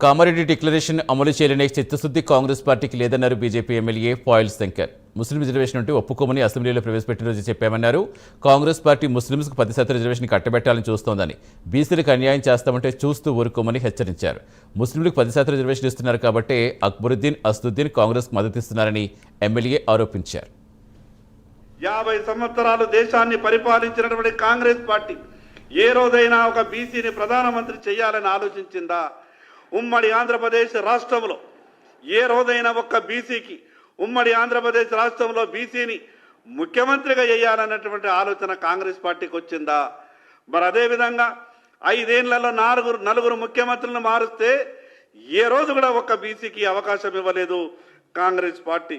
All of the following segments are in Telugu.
కామారెడ్డి డిక్లరేషన్ అమలు చేయలేని చిత్తశుద్ధి కాంగ్రెస్ పార్టీకి లేదన్నారు బీజేపీ ఎమ్మెల్యే పాయల్ శంకర్. ముస్లిం రిజర్వేషన్ ఉంటే ఒప్పుకోమని అసెంబ్లీలో ప్రవేశపెట్టిన రోజు చెప్పామన్నారు. కాంగ్రెస్ పార్టీ ముస్లింలకు 10% రిజర్వేషన్ కట్టబెట్టాలని చూస్తోందని, బీసీలకు అన్యాయం చేస్తామంటే చూస్తూ ఊరుకోమని హెచ్చరించారు. ముస్లింలకు 10% రిజర్వేషన్ ఇస్తున్నారు కాబట్టే అక్బరుద్దీన్, అసదుద్దీన్ కాంగ్రెస్కు మద్దతిస్తున్నారని ఎమ్మెల్యే ఆరోపించారు. 50 సంవత్సరాలు దేశాన్ని పరిపాలించినటువంటి కాంగ్రెస్ పార్టీ ఏ రోజైనా ఒక బీసీని ప్రధానమంత్రి చేయాలని ఆలోచించిందా? ఉమ్మడి ఆంధ్రప్రదేశ్ రాష్ట్రంలో ఏ రోజైనా ఒక్క బీసీకి ఉమ్మడి ఆంధ్రప్రదేశ్ రాష్ట్రంలో బీసీని ముఖ్యమంత్రిగా చేయాలన్నటువంటి ఆలోచన కాంగ్రెస్ పార్టీకి వచ్చిందా? మరి అదేవిధంగా 5 ఏళ్లలో నలుగురు ముఖ్యమంత్రులను మారుస్తే ఏ రోజు కూడా ఒక్క బీసీకి అవకాశం ఇవ్వలేదు కాంగ్రెస్ పార్టీ.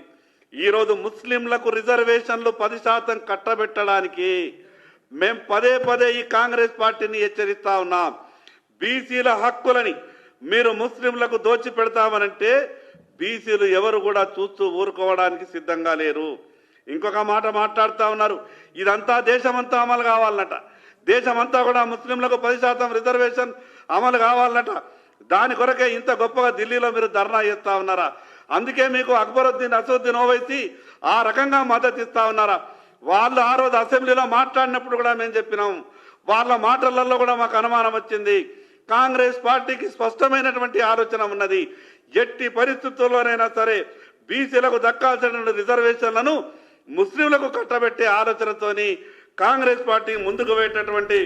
ఈరోజు ముస్లింలకు రిజర్వేషన్లు 10% కట్టబెట్టడానికి మేము పదే ఈ కాంగ్రెస్ పార్టీని హెచ్చరిస్తా ఉన్నాం. బీసీల హక్కులని మీరు ముస్లింలకు దోచి పెడతామనంటే బీసీలు ఎవరు కూడా చూస్తూ ఊరుకోవడానికి సిద్ధంగా లేరు. ఇంకొక మాట మాట్లాడుతూ ఉన్నారు, ఇదంతా దేశమంతా అమలు కావాలన్నట, దేశమంతా కూడా ముస్లింలకు 10% రిజర్వేషన్ అమలు కావాలన్నట. దాని కొరకే ఇంత గొప్పగా ఢిల్లీలో మీరు ధర్నా చేస్తూ ఉన్నారా? అందుకే మీకు అక్బరుద్దీన్, అసదుద్దీన్ ఓవైసీ ఆ రకంగా మద్దతు ఇస్తా ఉన్నారా? వాళ్ళు ఆ రోజు అసెంబ్లీలో మాట్లాడినప్పుడు కూడా మేము చెప్పినాం, వాళ్ళ మాటలలో కూడా మాకు అనుమానం వచ్చింది. కాంగ్రెస్ పార్టీకి స్పష్టమైనటువంటి ఆలోచన ఉన్నది. ఎట్టి పరిస్థితుల్లోనైనా సరే బీసీలకు దక్కాల్సినటువంటి రిజర్వేషన్లను ముస్లింలకు కట్టబెట్టే ఆలోచనతోని కాంగ్రెస్ పార్టీ ముందుకు పెట్టేటువంటి